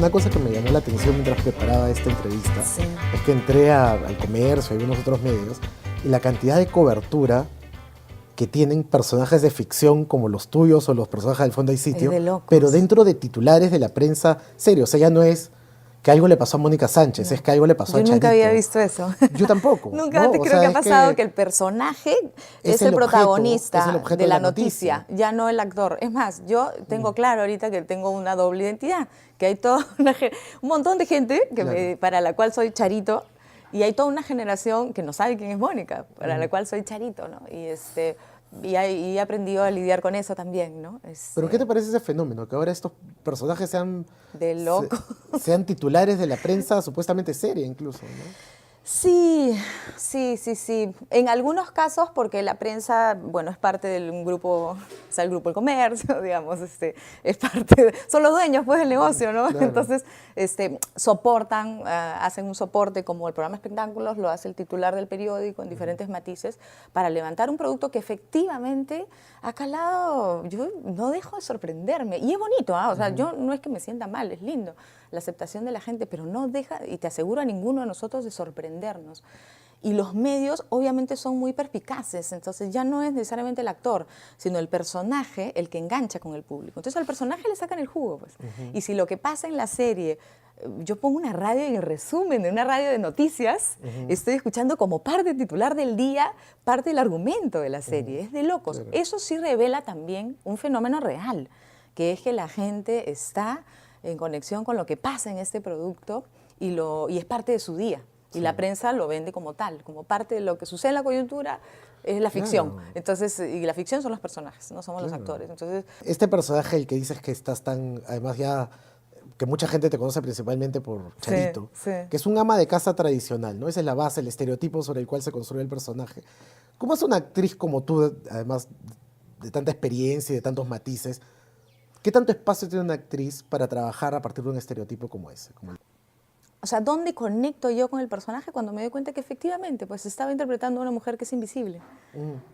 una cosa que me llamó la atención mientras preparaba esta entrevista Sí. es que entré al Comercio y algunos otros medios y la cantidad de cobertura que tienen personajes de ficción como los tuyos o los personajes del Fondo y Sitio, de locos. pero dentro de titulares de la prensa serio. O sea, ya no es que algo le pasó a Mónica Sánchez, es que algo le pasó a Yo Charito. nunca había visto eso. Yo tampoco. Nunca ¿no? te O creo sea, que ha es pasado que el personaje es el objeto, protagonista es el objeto de de la la noticia, noticia. ya no el actor. Es más, yo tengo claro ahorita que tengo una doble identidad, que hay toda un montón de gente que Claro. para la cual soy Charito, y hay toda una generación que no sabe quién es Mónica, para la cual soy Charito, ¿no? Y he aprendido a lidiar con eso también, ¿no? ¿Pero qué te parece ese fenómeno? Que ahora estos personajes De loco. sean titulares de la prensa supuestamente seria incluso, ¿no? Sí. En algunos casos, porque la prensa, bueno, es parte de un grupo, o sea, el grupo El Comercio, digamos, es parte, son los dueños, pues, del negocio, ¿no? Claro. Entonces, soportan, hacen un soporte como el programa Espectáculos, lo hace el titular del periódico en diferentes matices, para levantar un producto que efectivamente ha calado, yo no dejo de sorprenderme, y es bonito, ¿ah? O sea, yo no es que me sienta mal, es lindo la aceptación de la gente, pero no deja, y te aseguro a ninguno de nosotros, de sorprendernos. Y los medios obviamente son muy perspicaces, entonces ya no es necesariamente el actor, sino el personaje el que engancha con el público. Entonces al personaje le sacan el jugo, pues. Y si lo que pasa en la serie, yo pongo una radio y el resumen de una radio de noticias, estoy escuchando como parte titular del día, parte del argumento de la serie. Es de locos. Claro. Eso sí revela también un fenómeno real, que es que la gente está en conexión con lo que pasa en este producto y es parte de su día. Y la prensa lo vende como tal, como parte de lo que sucede en la coyuntura, es la ficción. Claro. Entonces, y la ficción son los personajes, no somos los Claro. actores. Entonces, Este personaje, el que dices que estás tan, además ya, que mucha gente te conoce principalmente por Charito, sí. que es un ama de casa tradicional, ¿no? Esa es la base, el estereotipo sobre el cual se construye el personaje. ¿Cómo es una actriz como tú, además de tanta experiencia y de tantos matices, qué tanto espacio tiene una actriz para trabajar a partir de un estereotipo como ese? o sea, ¿dónde conecto yo con el personaje cuando me doy cuenta que efectivamente pues estaba interpretando a una mujer que es invisible,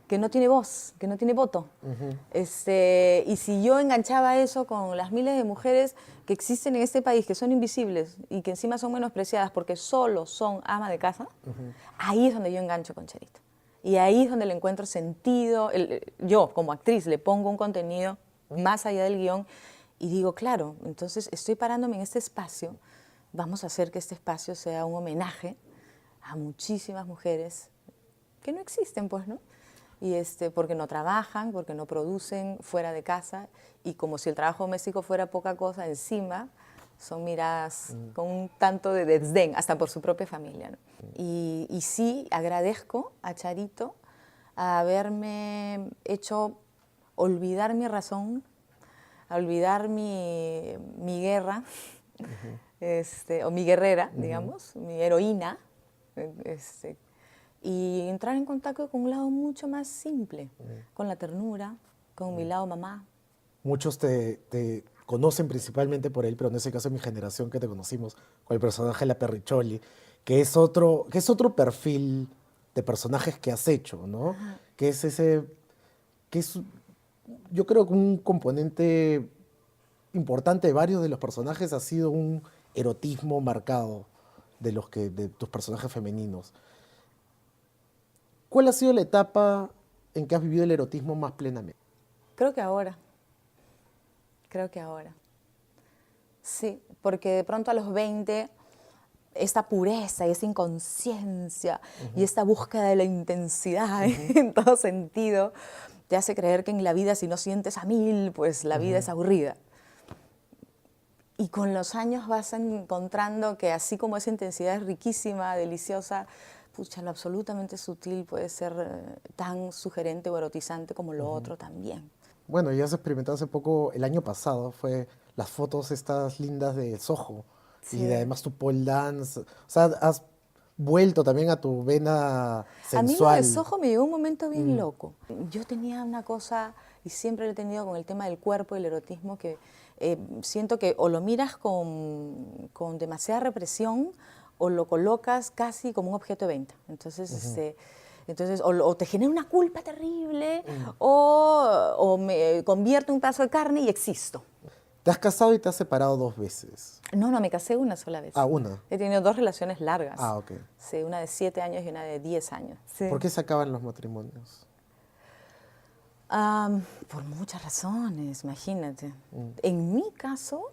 que no tiene voz, que no tiene voto? Y si yo enganchaba eso con las miles de mujeres que existen en este país, que son invisibles y que encima son menospreciadas porque solo son ama de casa, ahí es donde yo engancho con Charito. Y ahí es donde le encuentro sentido. Yo, como actriz, le pongo un contenido más allá del guión y digo, claro, entonces estoy parándome en este espacio, vamos a hacer que este espacio sea un homenaje a muchísimas mujeres que no existen, pues, ¿no? Y porque no trabajan, porque no producen fuera de casa, y como si el trabajo doméstico fuera poca cosa, encima son miradas con un tanto de desdén, hasta por su propia familia, ¿no? Y sí, agradezco a Charito haberme hecho olvidar mi razón, a olvidar mi guerra, o mi guerrera, digamos, mi heroína, y entrar en contacto con un lado mucho más simple, con la ternura, con mi lado mamá. Muchos te conocen principalmente por él, pero en ese caso mi generación que te conocimos con el personaje de La Perricholi, que es otro perfil de personajes que has hecho, ¿no? Ajá. Que es yo creo que un componente importante de varios de los personajes ha sido un erotismo marcado de tus personajes femeninos. ¿Cuál ha sido la etapa en que has vivido el erotismo más plenamente? Creo que ahora. Sí, porque de pronto a los 20, esta pureza y esa inconsciencia y esta búsqueda de la intensidad en todo sentido te hace creer que en la vida, si no sientes a 1000, pues la vida es aburrida. Y con los años vas encontrando que así como esa intensidad es riquísima, deliciosa, pucha, lo absolutamente sutil puede ser tan sugerente o erotizante como lo otro también. Bueno, ya has experimentado hace poco, el año pasado, fue las fotos estas lindas de Soho Sí. y de además tu pole dance. O sea, has vuelto también a tu vena A mí lo sensual. de Soho me llegó un momento bien loco. Yo tenía una cosa, y siempre lo he tenido con el tema del cuerpo y el erotismo, que siento que o lo miras con demasiada represión o lo colocas casi como un objeto de venta. Entonces o te genera una culpa terrible o me convierto en un pedazo de carne y existo. Te has casado y te has separado 2 veces. No, me casé una sola vez. Ah, una. He tenido 2 relaciones largas. Ah, ok. Sí, una de 7 años y una de 10 años. Sí. ¿Por qué se acaban los matrimonios? Por muchas razones, imagínate. En mi caso,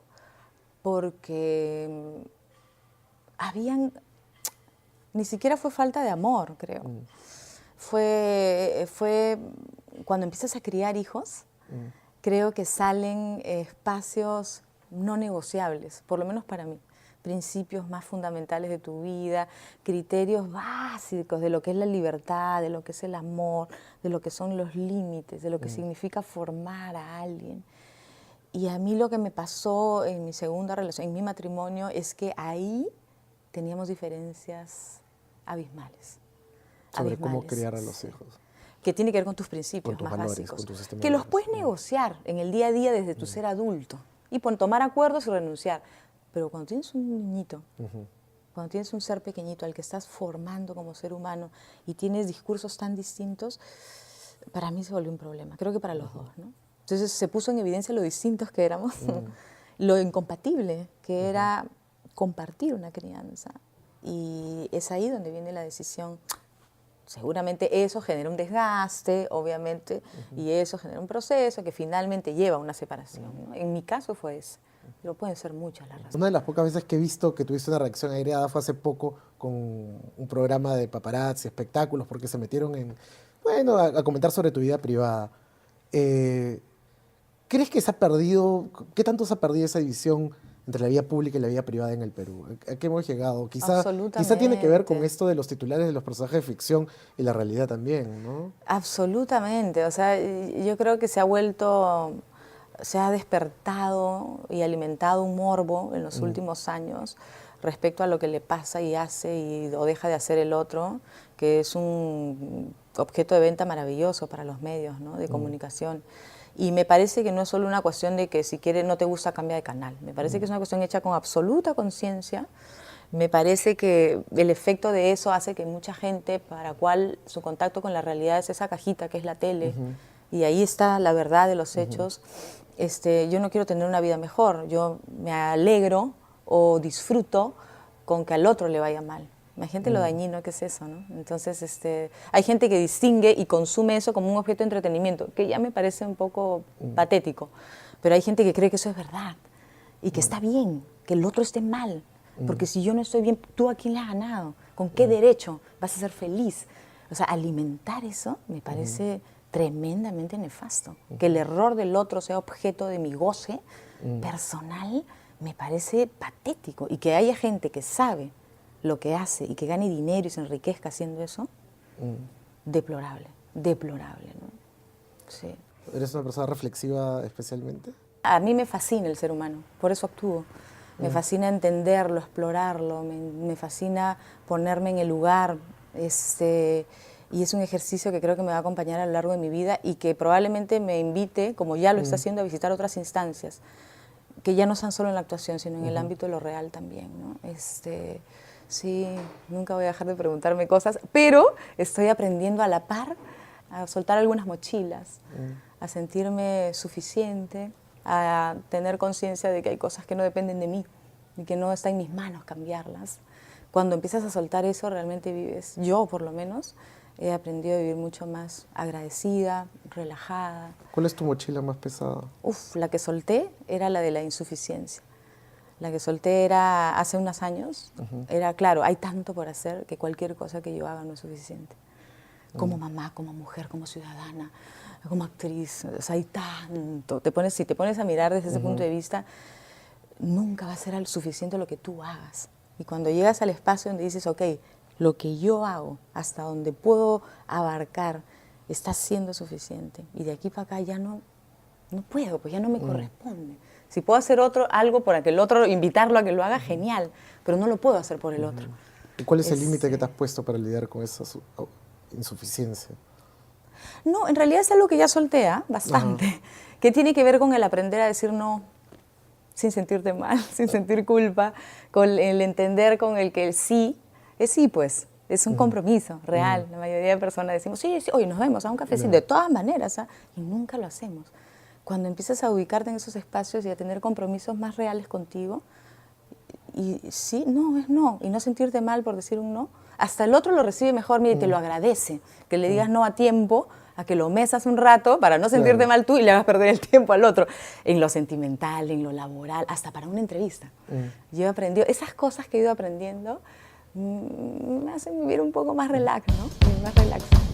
porque ni siquiera fue falta de amor, creo. Fue cuando empiezas a criar hijos, creo que salen espacios no negociables, por lo menos para mí. Principios más fundamentales de tu vida, criterios básicos de lo que es la libertad, de lo que es el amor, de lo que son los límites, de lo que significa formar a alguien. Y a mí lo que me pasó en mi segunda relación, en mi matrimonio, es que ahí teníamos diferencias abismales. Sobre cómo criar a los hijos. Que tiene que ver con tus principios Con tus más valores, básicos. con tu sistema Que de los valores. puedes negociar en el día a día desde tu ser adulto. Y tomar acuerdos y renunciar. Pero cuando tienes un niñito, cuando tienes un ser pequeñito al que estás formando como ser humano y tienes discursos tan distintos, para mí se volvió un problema. Creo que para los dos, ¿no? Entonces se puso en evidencia lo distintos que éramos, lo incompatible que era compartir una crianza. Y es ahí donde viene la decisión. Seguramente eso genera un desgaste, obviamente, y eso genera un proceso que finalmente lleva a una separación, ¿no? En mi caso fue eso, pero pueden ser muchas las razones. Una de las pocas veces que he visto que tuviste una reacción aireada fue hace poco con un programa de paparazzi, espectáculos, porque se metieron a comentar sobre tu vida privada. ¿Crees que se ha perdido, qué tanto se ha perdido esa división entre la vida pública y la vida privada en el Perú? ¿A qué hemos llegado? Quizá tiene que ver con esto de los titulares de los personajes de ficción y la realidad también, ¿no? Absolutamente, o sea, yo creo que se ha despertado y alimentado un morbo en los últimos años respecto a lo que le pasa y hace o deja de hacer el otro, que es un objeto de venta maravilloso para los medios, ¿no?, de comunicación. Y me parece que no es solo una cuestión de que si quieres no te gusta cambia de canal. Me parece que es una cuestión hecha con absoluta conciencia. Me parece que el efecto de eso hace que mucha gente para cual su contacto con la realidad es esa cajita que es la tele, y ahí está la verdad de los hechos. Yo no quiero tener una vida mejor. Yo me alegro o disfruto con que al otro le vaya mal. Imagínate lo dañino que es eso, ¿no? Entonces, hay gente que distingue y consume eso como un objeto de entretenimiento, que ya me parece un poco patético, pero hay gente que cree que eso es verdad y que está bien, que el otro esté mal, porque si yo no estoy bien, ¿tú a quién le has ganado? ¿Con qué derecho vas a ser feliz? O sea, alimentar eso me parece tremendamente nefasto. Que el error del otro sea objeto de mi goce personal me parece patético, y que haya gente que sabe lo que hace y que gane dinero y se enriquezca haciendo eso, deplorable, ¿no? Sí. ¿Eres una persona reflexiva especialmente? A mí me fascina el ser humano, por eso actúo. Me fascina entenderlo, explorarlo, me fascina ponerme en el lugar, y es un ejercicio que creo que me va a acompañar a lo largo de mi vida y que probablemente me invite, como ya lo está haciendo, a visitar otras instancias, que ya no están solo en la actuación, sino en el ámbito de lo real también, ¿no? Sí, nunca voy a dejar de preguntarme cosas, pero estoy aprendiendo a la par a soltar algunas mochilas, a sentirme suficiente, a tener conciencia de que hay cosas que no dependen de mí y que no está en mis manos cambiarlas. Cuando empiezas a soltar eso, realmente vives, yo por lo menos, he aprendido a vivir mucho más agradecida, relajada. ¿Cuál es tu mochila más pesada? La que solté era la de la insuficiencia. La que solté era hace unos años, era claro, hay tanto por hacer que cualquier cosa que yo haga no es suficiente. Como mamá, como mujer, como ciudadana, como actriz, o sea, hay tanto. Si te pones a mirar desde ese punto de vista, nunca va a ser suficiente lo que tú hagas. Y cuando llegas al espacio donde dices, ok, lo que yo hago, hasta donde puedo abarcar, está siendo suficiente. Y de aquí para acá ya no puedo, pues ya no me corresponde. Si puedo hacer algo por el otro, invitarlo a que lo haga, genial, pero no lo puedo hacer por el otro. ¿Y cuál es el límite que te has puesto para lidiar con esa insuficiencia? No, en realidad es algo que ya solté, bastante, que tiene que ver con el aprender a decir no sin sentirte mal, sin sentir culpa, con el entender con el que el sí es sí, pues. Es un compromiso real. La mayoría de personas decimos, sí, hoy nos vemos a un cafecito, de todas maneras, y nunca lo hacemos. cuando empiezas a ubicarte en esos espacios y a tener compromisos más reales contigo, y sí, no, es no, y no sentirte mal por decir un no, hasta el otro lo recibe mejor, mira, y te lo agradece, que le digas no a tiempo, a que lo mesas un rato para no sentirte mal tú y le hagas perder el tiempo al otro, en lo sentimental, en lo laboral, hasta para una entrevista. Yo he aprendido, esas cosas que he ido aprendiendo me hacen vivir un poco más relax, ¿no? Más relax.